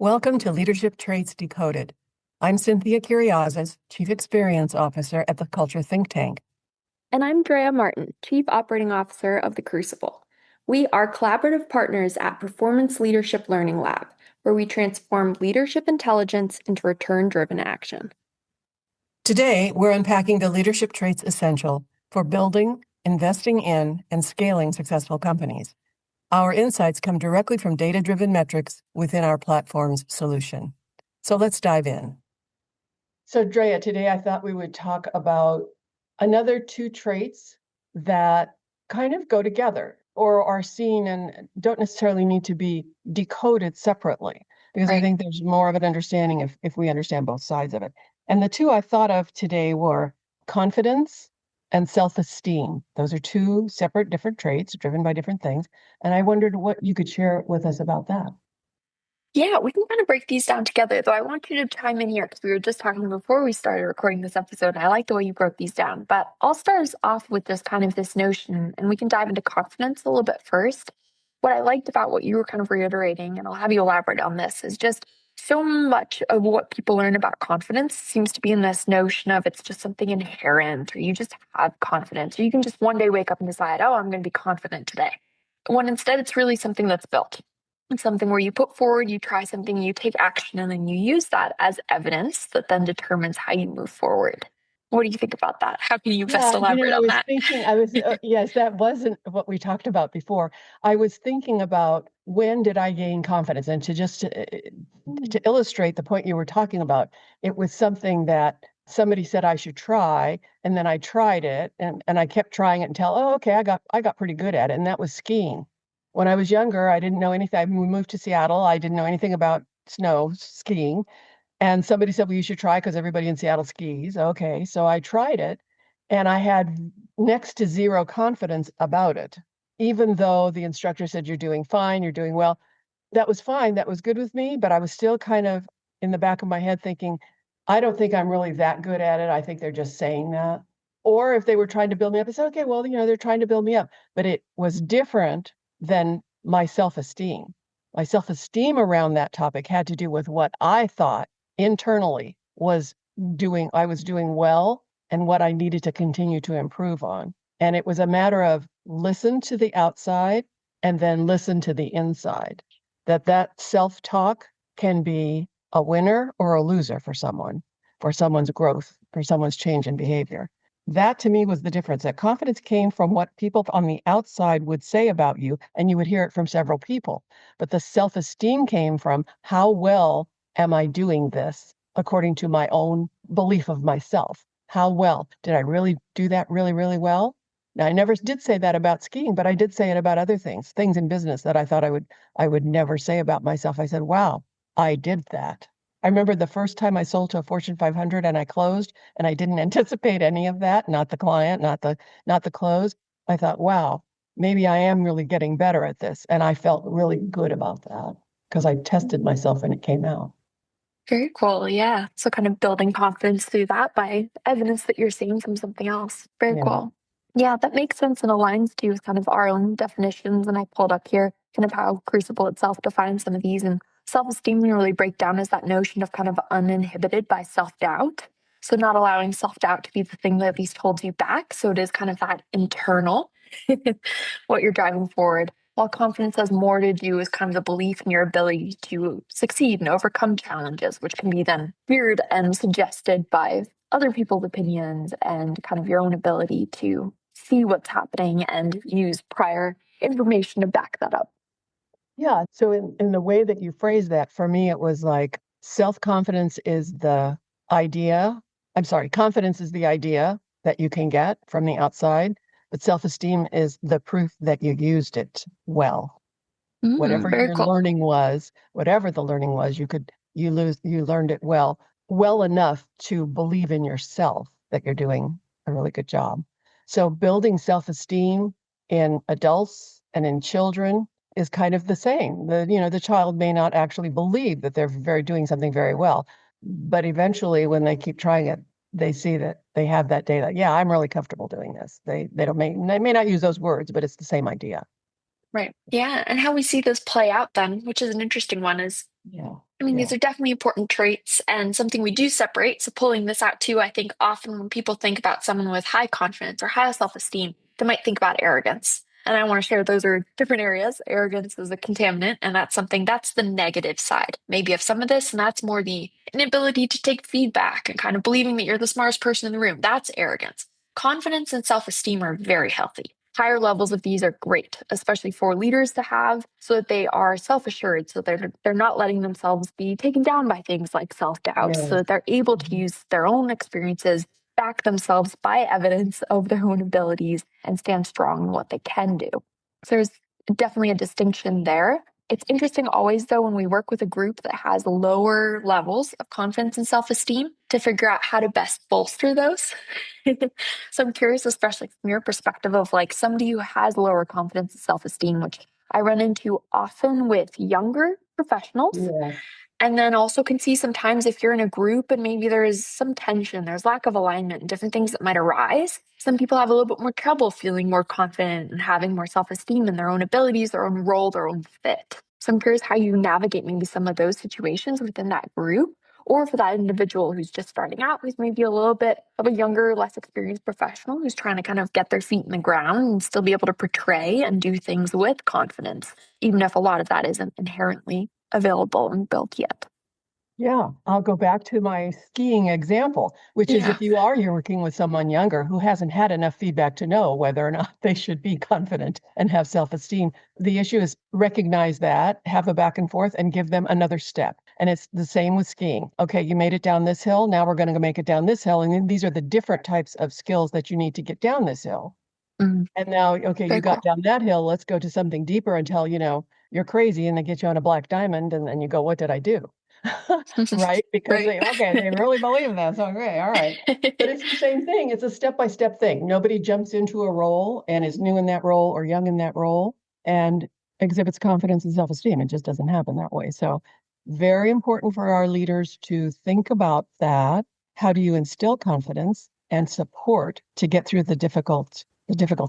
Welcome to Leadership Traits Decoded. I'm Cynthia Kyriazis, Chief Experience Officer at the Culture Think Tank. And I'm Drea Martin, Chief Operating Officer of the Crucible. We are collaborative partners at Performance Leadership Learning Lab, where we transform leadership intelligence into return-driven action. Today, we're unpacking the leadership traits essential for building, investing in, and scaling successful companies. Our insights come directly from data-driven metrics within our platform's solution. So let's dive in. So Drea, today I thought we would talk about another two traits that kind of go together or are seen and don't necessarily need to be decoded separately, because I think there's more of an understanding if we understand both sides of it. And the two I thought of today were confidence and self-esteem. Those are two separate, different traits driven by different things. And I wondered what you could share with us about that. Yeah, we can kind of break these down together, though I want you to chime in here because we were just talking before we started recording this episode. I like the way you broke these down, but I'll start us off with just kind of this notion, and we can dive into confidence a little bit first. What I liked about what you were kind of reiterating, and I'll have you elaborate on this, is just so much of what people learn about confidence seems to be in this notion of it's just something inherent, or you just have confidence, or you can just one day wake up and decide, oh, I'm going to be confident today. When instead it's really something that's built. It's something where you put forward, you try something, you take action, and then you use that as evidence that then determines how you move forward. What do you think about that? How can you best elaborate on that? Yes, that wasn't what we talked about before. I was thinking about when did I gain confidence? And to illustrate the point you were talking about, it was something that somebody said I should try, and then I tried it, and I kept trying it until, okay, I got pretty good at it, and that was skiing. When I was younger, I didn't know anything. We moved to Seattle. I didn't know anything about snow skiing. And somebody said, well, you should try because everybody in Seattle skis. Okay. So I tried it and I had next to zero confidence about it, even though the instructor said, you're doing fine, you're doing well. That was fine. That was good with me. But I was still kind of in the back of my head thinking, I don't think I'm really that good at it. I think they're just saying that. Or if they were trying to build me up, I said, okay, well, they're trying to build me up. But it was different than my self-esteem. My self-esteem around that topic had to do with what I thought internally I was doing well and what I needed to continue to improve on. And it was a matter of listen to the outside and then listen to the inside. That self-talk can be a winner or a loser for someone's growth, for someone's change in behavior. That to me was the difference. That confidence came from what people on the outside would say about you, and you would hear it from several people. But the self-esteem came from how well am I doing this according to my own belief of myself? How well? Did I really do that really, really well? Now, I never did say that about skiing, but I did say it about other things in business that I thought I would never say about myself. I said, wow, I did that. I remember the first time I sold to a Fortune 500 and I closed, and I didn't anticipate any of that, not the client, not the close. I thought, wow, maybe I am really getting better at this. And I felt really good about that because I tested myself and it came out. Very cool. Yeah. So kind of building confidence through that by evidence that you're seeing from something else. Very cool. Yeah, that makes sense and aligns to kind of our own definitions. And I pulled up here kind of how Crucible itself defines some of these. And self-esteem we really break down as that notion of kind of uninhibited by self-doubt. So not allowing self-doubt to be the thing that at least holds you back. So it is kind of that internal, what you're driving forward. While confidence has more to do with kind of the belief in your ability to succeed and overcome challenges, which can be then feared and suggested by other people's opinions and kind of your own ability to see what's happening and use prior information to back that up. Yeah. So in the way that you phrase that, for me, it was like self-confidence is the idea. Confidence is the idea that you can get from the outside, but self-esteem is the proof that you used it well. Whatever the learning was, you learned it well enough to believe in yourself that you're doing a really good job. So building self-esteem in adults and in children is kind of the same. The child may not actually believe that they're doing something very well, but eventually when they keep trying it, they see that they have that data. Yeah, I'm really comfortable doing this. They may not use those words, but it's the same idea. Right. Yeah. And how we see this play out then, which is an interesting one, is Yeah. I mean, Yeah. these are definitely important traits and something we do separate. So, pulling this out too, I think often when people think about someone with high confidence or high self esteem, they might think about arrogance. And I want to share those are different areas. Arrogance is a contaminant, and that's something that's the negative side, maybe of some of this. And that's more the inability to take feedback and kind of believing that you're the smartest person in the room. That's arrogance. Confidence and self esteem are very healthy. Higher levels of these are great, especially for leaders to have, so that they are self-assured, so they're not letting themselves be taken down by things like self-doubt, so Yes. that they're able to Mhm. use their own experiences, back themselves by evidence of their own abilities, and stand strong in what they can do. So there's definitely a distinction there. It's interesting always, though, when we work with a group that has lower levels of confidence and self-esteem to figure out how to best bolster those. So I'm curious, especially from your perspective of like somebody who has lower confidence and self-esteem, which I run into often with younger professionals. Yes. And then also can see sometimes if you're in a group and maybe there is some tension, there's lack of alignment and different things that might arise. Some people have a little bit more trouble feeling more confident and having more self-esteem in their own abilities, their own role, their own fit. So I'm curious how you navigate maybe some of those situations within that group, or for that individual who's just starting out, who's maybe a little bit of a younger, less experienced professional who's trying to kind of get their feet in the ground and still be able to portray and do things with confidence, even if a lot of that isn't inherently available and built yet. Yeah, I'll go back to my skiing example, which is Yeah. if you're working with someone younger who hasn't had enough feedback to know whether or not they should be confident and have self-esteem, the issue is recognize that, have a back and forth, and give them another step. And it's the same with skiing. Okay, you made it down this hill. Now we're going to make it down this hill. And then these are the different types of skills that you need to get down this hill. Mm, And now, okay, you very got cool. down that hill. Let's go to something deeper until, you're crazy and they get you on a black diamond. And then you go, what did I do? Right? Because Right. they really believe this. Okay, all right. But it's the same thing. It's a step-by-step thing. Nobody jumps into a role and is new in that role or young in that role and exhibits confidence and self-esteem. It just doesn't happen that way. So very important for our leaders to think about that. How do you instill confidence and support to get through the difficult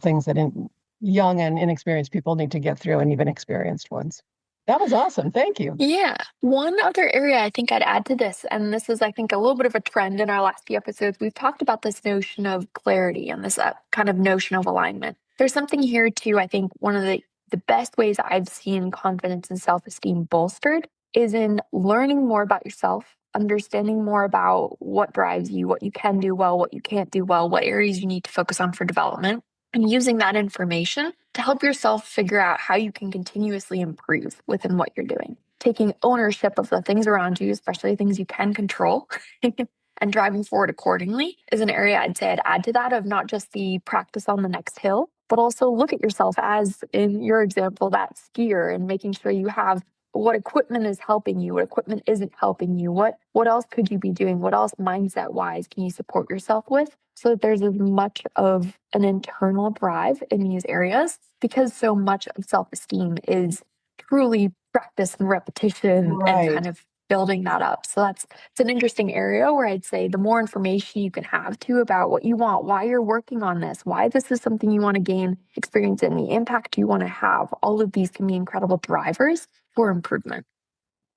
things that young and inexperienced people need to get through, and even experienced ones. That was awesome. Thank you. Yeah. One other area I think I'd add to this, and this is, I think, a little bit of a trend in our last few episodes. We've talked about this notion of clarity and this kind of notion of alignment. There's something here too. I think one of the best ways I've seen confidence and self-esteem bolstered is in learning more about yourself, understanding more about what drives you, what you can do well, what you can't do well, what areas you need to focus on for development, and using that information to help yourself figure out how you can continuously improve within what you're doing. Taking ownership of the things around you, especially things you can control, and driving forward accordingly is an area I'd say I'd add to that of not just the practice on the next hill, but also look at yourself as, in your example, that skier, and making sure you have what equipment is helping you, what equipment isn't helping you, what else could you be doing, what else mindset wise can you support yourself with, so that there's as much of an internal drive in these areas, because so much of self-esteem is truly practice and repetition and Right. kind of building that up. So it's an interesting area where I'd say the more information you can have too about what you want, why you're working on this, why this is something you want to gain experience in, the impact you want to have, all of these can be incredible drivers for improvement.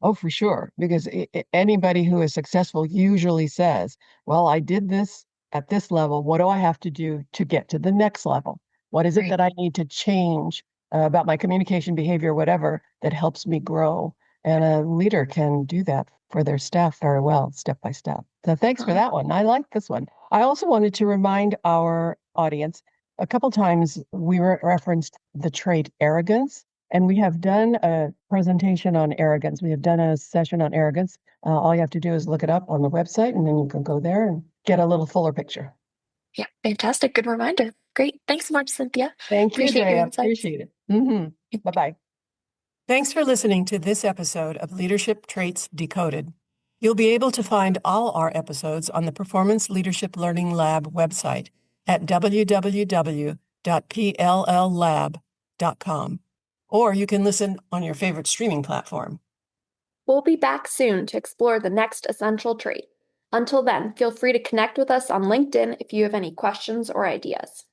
Oh, for sure. Because anybody who is successful usually says, well, I did this at this level. What do I have to do to get to the next level? What is it Right. that I need to change about my communication behavior, whatever, that helps me grow? And a leader can do that for their staff very well, step by step. So thanks for Um, that one. I like this one. I also wanted to remind our audience a couple times we referenced the trait arrogance. And we have done a presentation on arrogance. We have done a session on arrogance. All you have to do is look it up on the website, and then you can go there and get a little fuller picture. yeah, fantastic. Good reminder. Great. Thanks so much, Cynthia. Thank you, Appreciate your Drea. insights. Appreciate it. Bye-bye. Thanks for listening to this episode of Leadership Traits Decoded. You'll be able to find all our episodes on the Performance Leadership Learning Lab website at www.pll.lab.com. Or you can listen on your favorite streaming platform. We'll be back soon to explore the next essential trait. Until then, feel free to connect with us on LinkedIn if you have any questions or ideas.